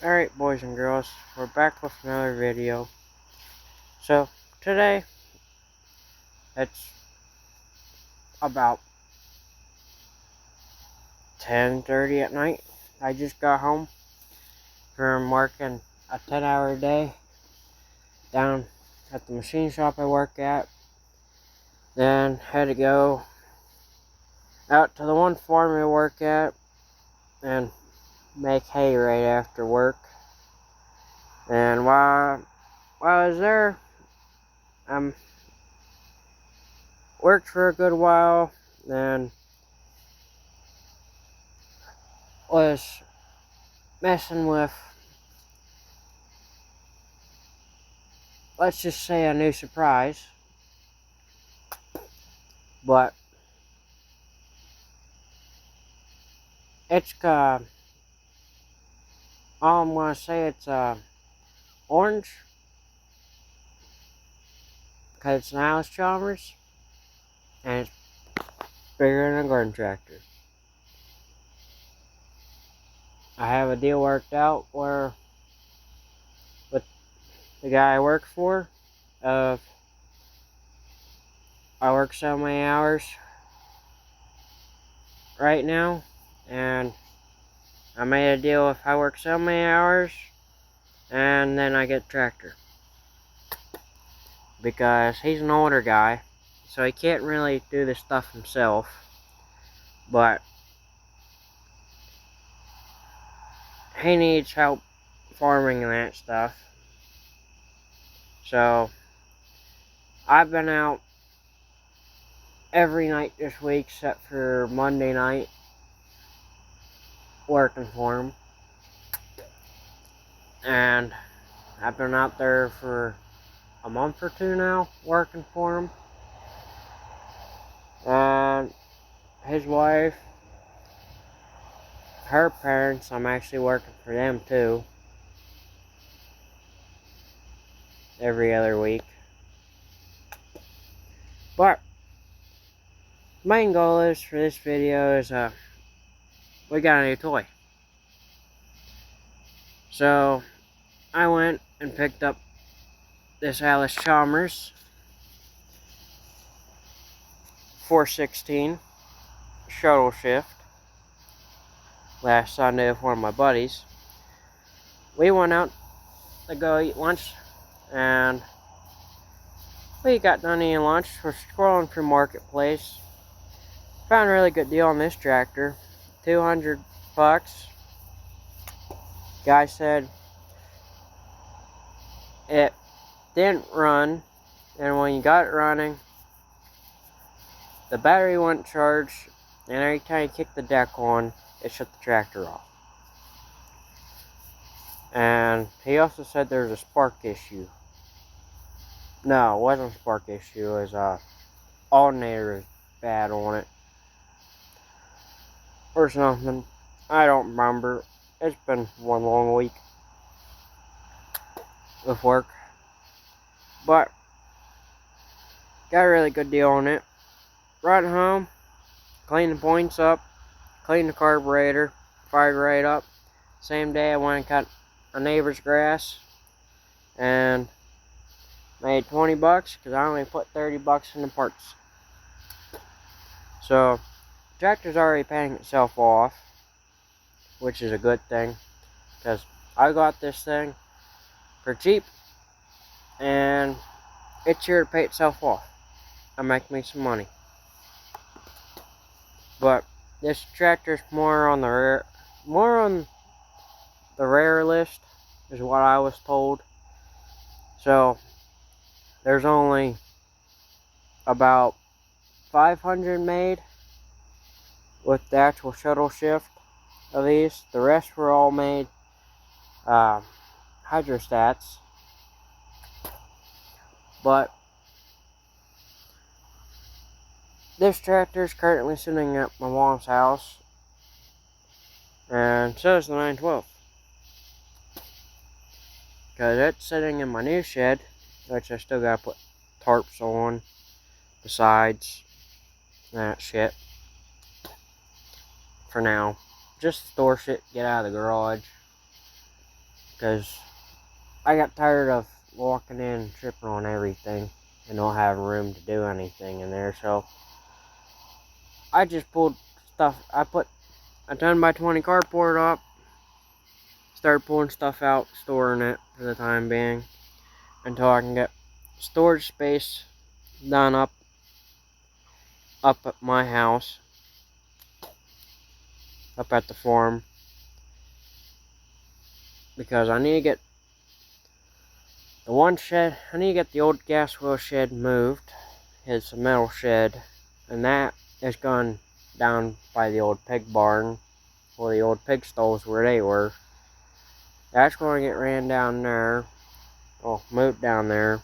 Alright, boys and girls, we're back with another video. So, today, it's about 10:30 at night. I just got home from working a 10-hour day down at the machine shop I work at. Then, had to go out to the one farm I work at and make hay right after work. And while I was there, I worked for a good while, then was messing with, let's just say, a new surprise. But it's all I'm gonna say, it's orange because it's an allis-chalmers and it's bigger than a garden tractor. I have a deal worked out where with the guy I work for, I work so many hours right now, and I made a deal if I work so many hours, and then I get a tractor. Because he's an older guy, so he can't really do this stuff himself, but he needs help farming and that stuff. So I've been out every night this week except for Monday night working for him. And I've been out there for a month or two now working for him. And his wife, her parents, I'm actually working for them too. Every other week. But the main goal is for this video is we got a new toy. So I went and picked up this allis-chalmers 416 shuttle shift last Sunday with one of my buddies. We went out to go eat lunch, and we got done eating lunch. We're scrolling through Marketplace. Found a really good deal on this tractor, $200. Guy said it didn't run, and when you got it running, the battery wouldn't charge, and every time you kicked the deck on, it shut the tractor off. And he also said there was a spark issue. No, it wasn't a spark issue. It was alternator was bad on it, or something. I don't remember. It's been one long week with work. But got a really good deal on it. Brought it home, cleaned the points up, cleaned the carburetor, fired right up. Same day I went and cut a neighbor's grass and made $20 because I only put $30 in the parts. So the tractor's already paying itself off, which is a good thing because I got this thing for cheap and it's here to pay itself off and make me some money. But this tractor's more on the rare list, is what I was told. So there's only about 500 made with the actual shuttle shift of these. The rest were all made hydrostats. But this tractor is currently sitting at my mom's house, and so is the 912. Because it's sitting in my new shed, which I still gotta put tarps on, besides that shit. For now. Just store shit, get out of the garage. because I got tired of walking in, tripping on everything, and not having room to do anything in there. So I just pulled stuff. I put a 10x20 carport up, started pulling stuff out, storing it for the time being, until I can get storage space done up at my house, up at the farm, because I need to get the one shed. I need to get the old gas wheel shed moved. It's a metal shed, and that is going down by the old pig barn, or the old pig stalls where they were. That's going to get ran down there, or moved down there.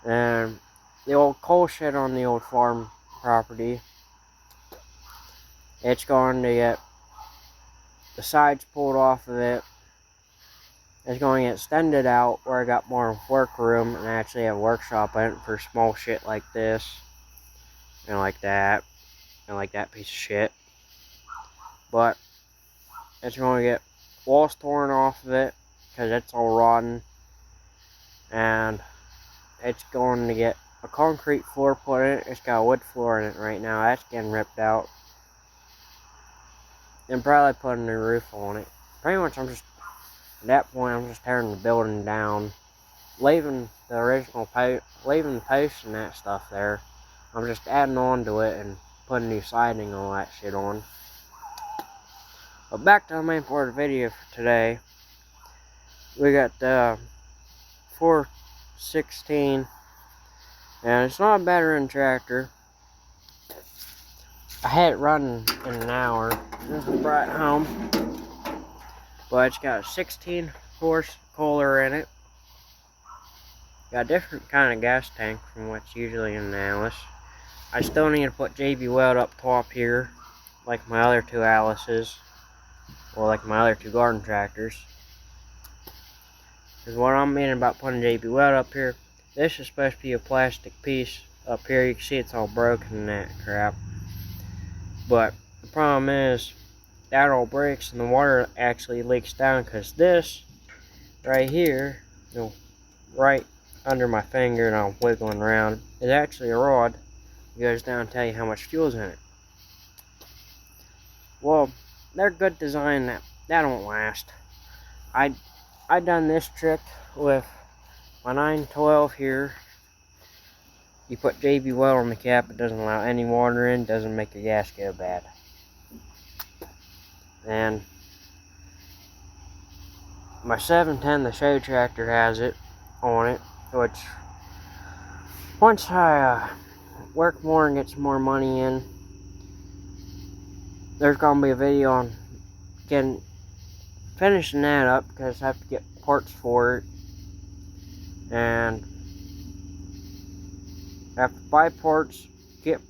And the old coal shed on the old farm property, it's going to get the sides pulled off of it. It's going to get extended out where I got more work room and actually have a workshop in it for small shit like this, and like that piece of shit. But it's going to get walls torn off of it because it's all rotten, and it's going to get a concrete floor put in it. It's got a wood floor in it right now. That's getting ripped out, and probably put a new roof on it. Pretty much, at that point, I'm just tearing the building down, leaving the original leaving the posts and that stuff there. I'm just adding on to it and putting new siding and all that shit on. But back to the main part of the video for today. We got the 416, and it's not a bad running tractor. I had it running in an hour. Just brought it home. But it's got a 16 horse Kohler in it. Got a different kind of gas tank from what's usually in the Alice. I still need to put JB Weld up top here, like my other two Alices, or like my other two garden tractors. Because what I'm meaning about putting JB Weld up here, this is supposed to be a plastic piece up here. You can see it's all broken and that crap. But the problem is, that all breaks and the water actually leaks down, because this right here, right under my finger and I'm wiggling around, is actually a rod. It goes down and tell you how much fuel's in it. Well, they're good design, that don't last. I done this trick with my 912 here. You put JB Weld on the cap, it doesn't allow any water in, doesn't make your gas go bad. And my 710, the show tractor, has it on it, which once I work more and get some more money in, there's going to be a video on finishing that up, because I have to get parts for it, and I have to buy parts, get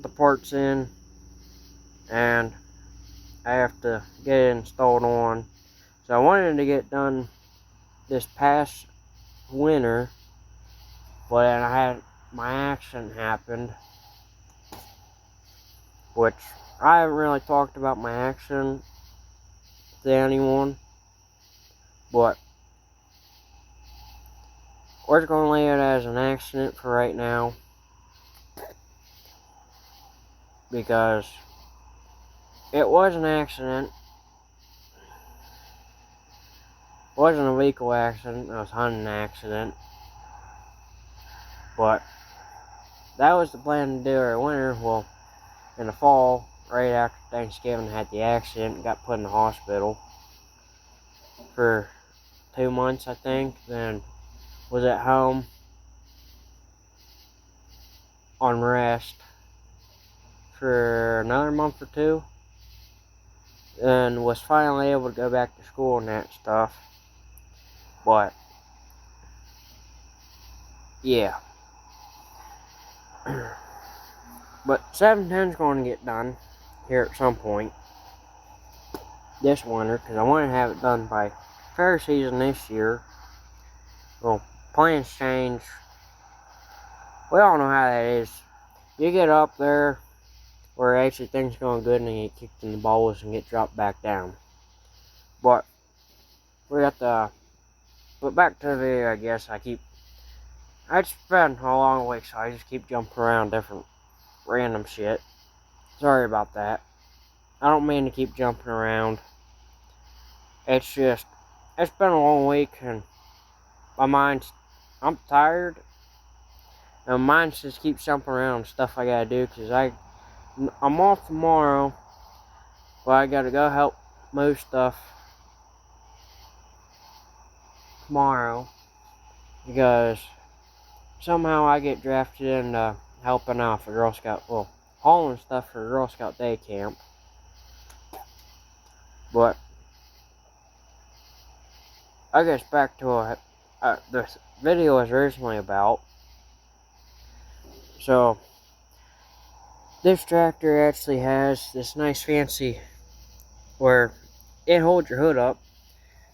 the parts in, and I have to get it installed on. So I wanted to get done this past winter, but then I had my accident happened, which I haven't really talked about my accident to anyone, but we're just going to lay it as an accident for right now, because it was an accident. It wasn't a vehicle accident, it was a hunting accident. But that was the plan to do every winter. Well, in the fall, right after Thanksgiving, I had the accident and got put in the hospital for 2 months, I think. Then was at home on rest for another month or two, and was finally able to go back to school and that stuff. But yeah, but 710's going to get done here at some point this winter, because I want to have it done by fair season this year. Well, plans change. We all know how that is. You get up there where actually things going good, and then you get kicked in the balls and get dropped back down. But we got the, but back to the video, I guess it's been a long week, so I just keep jumping around different random shit. Sorry about that. I don't mean to keep jumping around. It's just, it's been a long week, and I'm tired, and my mind just keeps jumping around stuff I gotta do, because I'm off tomorrow, but I gotta go help move stuff tomorrow, because somehow I get drafted into helping out for Girl Scout, well, hauling stuff for Girl Scout Day Camp. But I guess back to what this video was originally about. So this tractor actually has this nice fancy where it holds your hood up.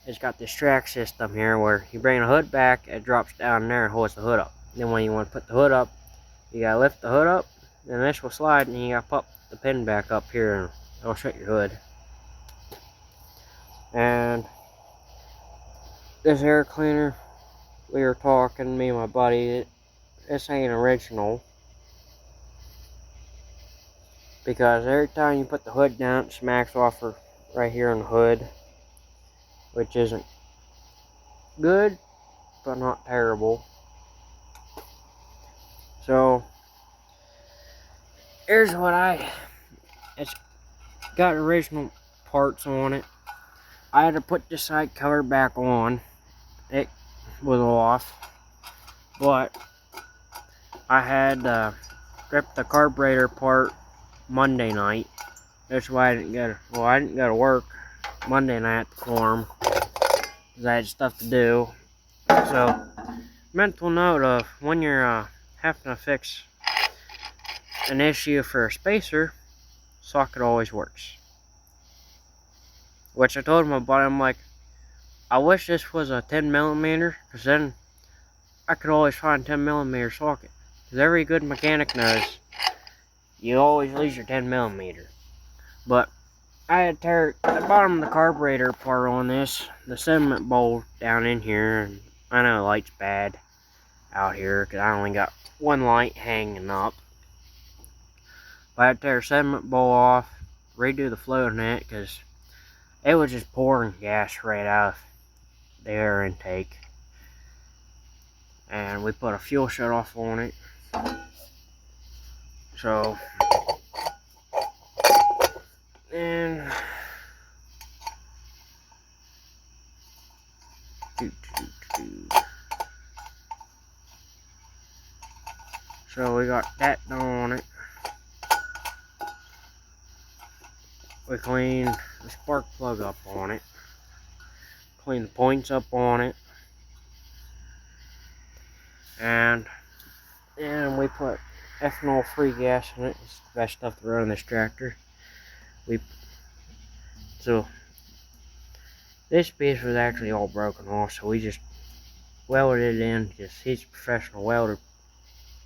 It's got this track system here where you bring the hood back, it drops down there and holds the hood up. Then when you want to put the hood up, you gotta lift the hood up, and this will slide, and you gotta pop the pin back up here, and it'll shut your hood. And this air cleaner, we were talking, me and my buddy, this ain't original, because every time you put the hood down, it smacks off right here on the hood, which isn't good, but not terrible. So here's it's got original parts on it. I had to put the side cover back on. It was off, but I had ripped the carburetor apart Monday night. That's why I didn't go to work Monday night at the farm, because I had stuff to do. So, mental note of when you're having to fix an issue for a spacer, socket always works. Which I told my buddy, I'm like, I wish this was a 10mm, because then I could always find 10mm socket. Because every good mechanic knows you always lose your 10mm. But I had to tear the bottom of the carburetor apart on this, the sediment bowl down in here, and I know the light's bad out here because I only got one light hanging up. But I had to tear the sediment bowl off, redo the flow in it, because it was just pouring gas right out of the air intake. And we put a fuel shut off on it. So, and so we got that done on it. We cleaned the spark plug up on it. Cleaned the points up on it. And we put ethanol-free gas in it. It's the best stuff to run on this tractor. So this piece was actually all broken off, so we just welded it in, because he's a professional welder.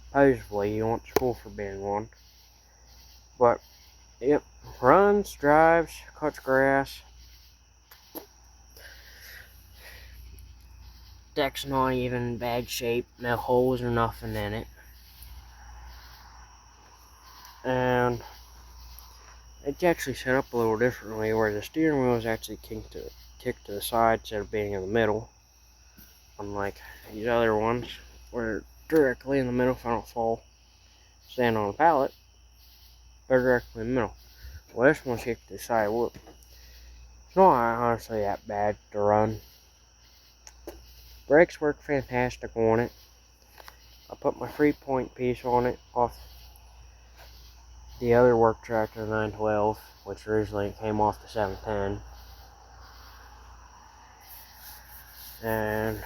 Supposedly, he went to school for being one. But it runs, drives, cuts grass. Deck's not even in bad shape, no holes or nothing in it. And it's actually set up a little differently, where the steering wheel is actually kicked to the side instead of being in the middle. Unlike these other ones, where they're directly in the middle. If I don't fall, stand on a pallet, they're directly in the middle. Well, this one's kicked to the side. Well, it's not honestly that bad to run. Brakes work fantastic on it. I put my 3-point piece on it off the other work tractor 912, which originally came off the 710. And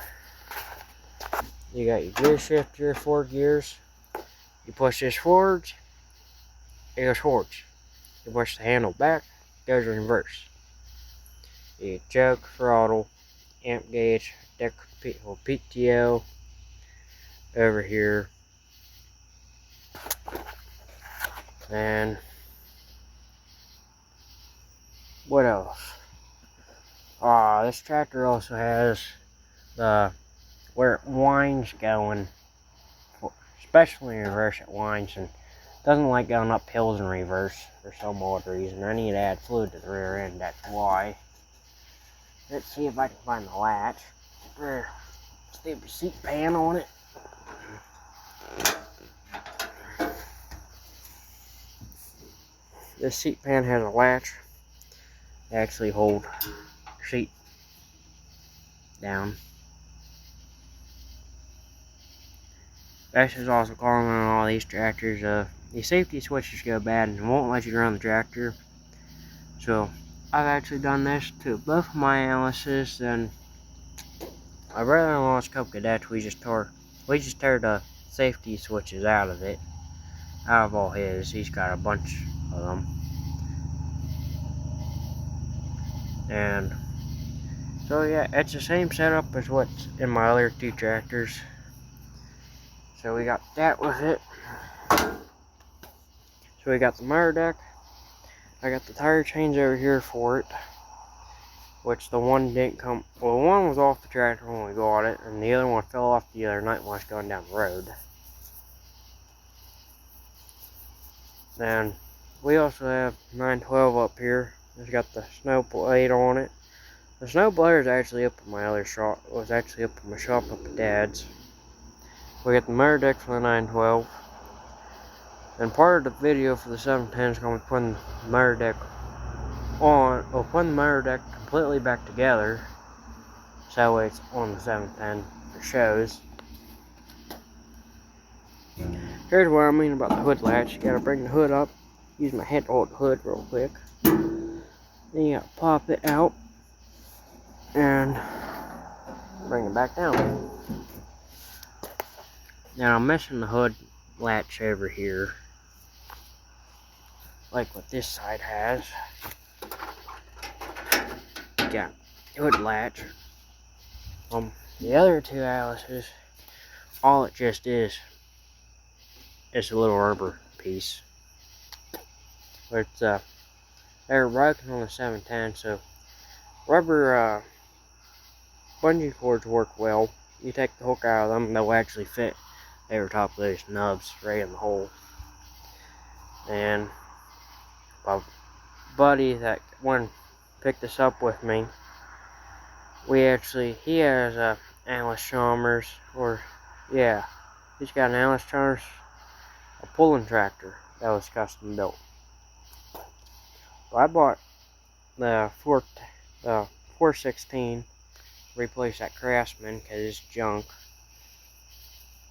you got your gear shifter, 4 gears. You push this forwards, it goes forwards. You push the handle back, it goes in reverse. You get choke, throttle, amp gauge, deck PTO over here. And what else? This tractor also has the where it winds going, especially in reverse. It winds and doesn't like going up hills in reverse for some odd reason. I need to add fluid to the rear end, that's why. Let's see if I can find the latch. Stupid seat pan on it. This seat pan has a latch to actually hold the seat down. This is also common on all these tractors. The safety switches go bad and won't let you run the tractor. So I've actually done this to both of my Alices, and my brother-in-law's Cub Cadets, we just tore the safety switches out of it. Out of all his. He's got a bunch of them. And so yeah, it's the same setup as what's in my other two tractors. So we got that with it. So we got the motor deck. I got the tire chains over here for it, which the one didn't come. Well, one was off the tractor when we got it, and the other one fell off the other night when I was going down the road. Then we also have 912 up here. It's got the snow blade on it. The snow blade is actually up in my other shop. It was actually up in my shop up at Dad's. We got the motor deck for the 912. And part of the video for the 710 is going to be putting the motor deck on, or putting the motor deck completely back together, so it's on the 710 for shows. Here's what I mean about the hood latch. You gotta bring the hood up, use my hand to hold the hood real quick. Then you gotta pop it out and bring it back down. Now I'm missing the hood latch over here, like what this side has. Got hood latch. The other two Alices, all it just is a little rubber piece. But they're broken on the 710, so rubber bungee cords work well. You take the hook out of them, they'll actually fit over top of those nubs right in the hole. And my buddy that went picked this up with me, he has a allis-chalmers, he's got an allis-chalmers, a pulling tractor that was custom built. So I bought the 416 to replace that Craftsman because it's junk.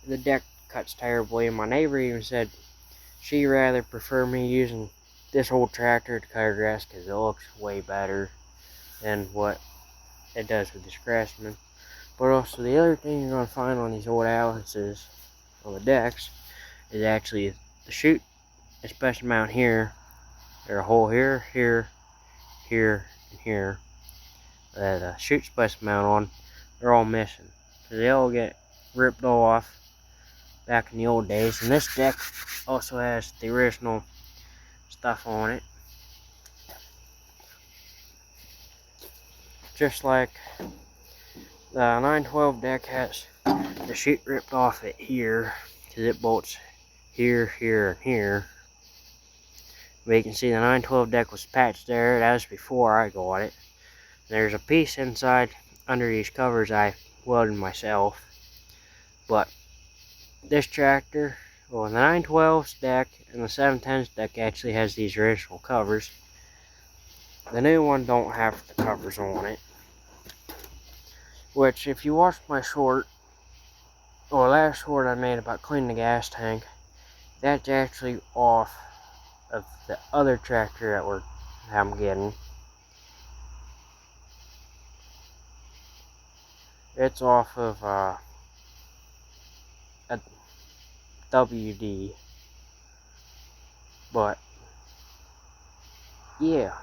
The deck cuts terribly, and my neighbor even said she'd rather prefer me using this old tractor to cut her grass because it looks way better than what it does with this Craftsman. But also the other thing you're going to find on these old Allises on the decks is actually the chute is supposed to mount here. There's a hole here, here, here, and here that the chute's supposed to mount on. They're all missing. So they all get ripped off back in the old days. And this deck also has the original stuff on it. Just like the 912 deck has the chute ripped off it here, because it bolts here, here, and here. But you can see the 912 deck was patched there. That was before I got it. There's a piece inside under these covers I welded myself. But this tractor, well, the 912's deck and the 710's deck actually has these original covers. The new one don't have the covers on it. Which, if you watched my short, or last short I made about cleaning the gas tank, that's actually off of the other tractor that I'm getting. It's off of a WD. But yeah.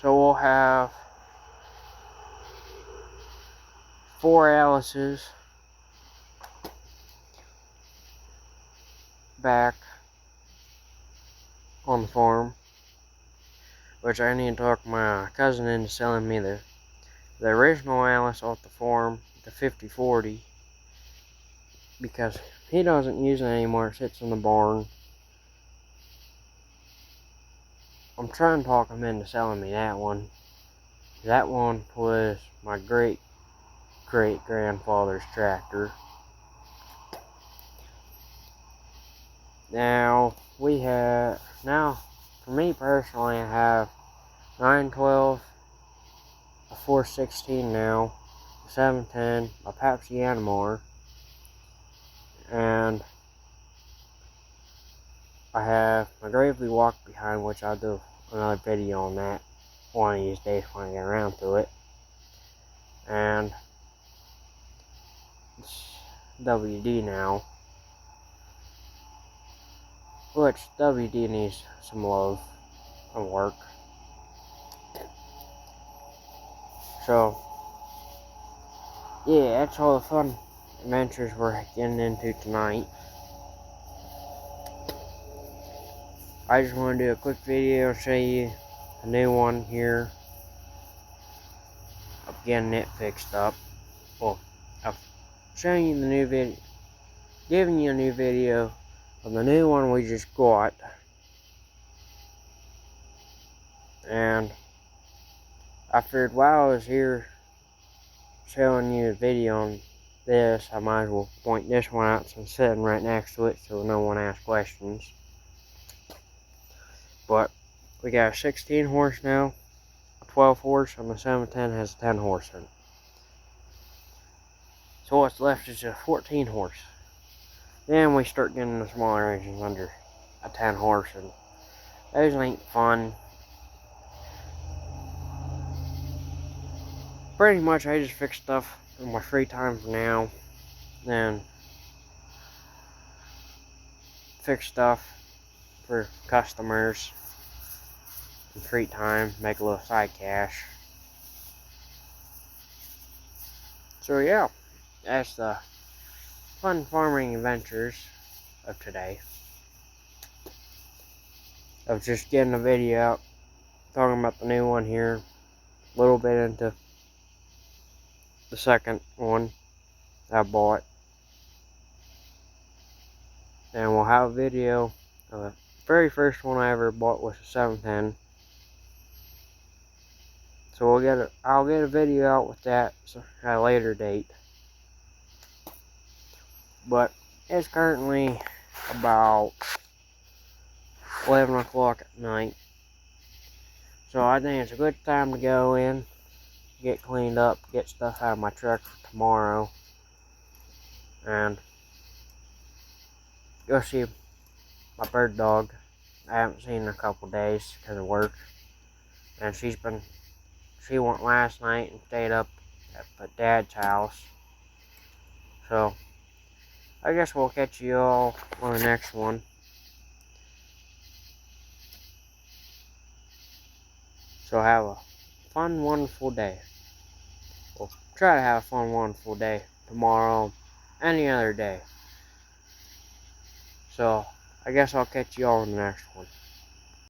So we'll have 4 Alices back on the farm. which I need to talk my cousin into selling me the original Alice off the farm, the 5040, because he doesn't use it anymore. It sits in the barn. I'm trying to talk him into selling me that one. That one was my great-great-grandfather's tractor. Now, for me personally, I have 912, a 416 now, a 710, a Pepsi Animar, and I have my Gravely Walk behind, which I'll do another video on that one of these days when I get around to it. And it's WD now, which WD needs some love and work. So, yeah, that's all the fun adventures we're getting into tonight. I just want to do a quick video and show you a new one here of getting it fixed up. Well, I've shown you the new video, giving you a new video of the new one we just got. And I figured while I was here showing you a video on this, I might as well point this one out since I'm sitting right next to it so no one asks questions. But we got a 16 horse now, a 12 horse, and the 710 has a 10 horse in it. So what's left is a 14 horse. Then we start getting the smaller engines under a 10 horse, and those ain't fun. Pretty much I just fix stuff in my free time for now, then fix stuff for customers in free time, make a little side cash. So yeah, that's the fun farming adventures of today. Of just getting a video out, talking about the new one here, a little bit into the second one I bought. And we'll have a video of the very first one I ever bought was a 710. So I'll get a video out with that at a later date. But it's currently about 11 o'clock at night. So I think it's a good time to go in, get cleaned up, get stuff out of my truck for tomorrow, and go see my bird dog. I haven't seen in a couple days because of work. And she went last night and stayed up at Dad's house. So I guess we'll catch you all on the next one. So have a fun, wonderful day. We'll try to have a fun, wonderful day tomorrow, any other day. So I guess I'll catch you all in the next one.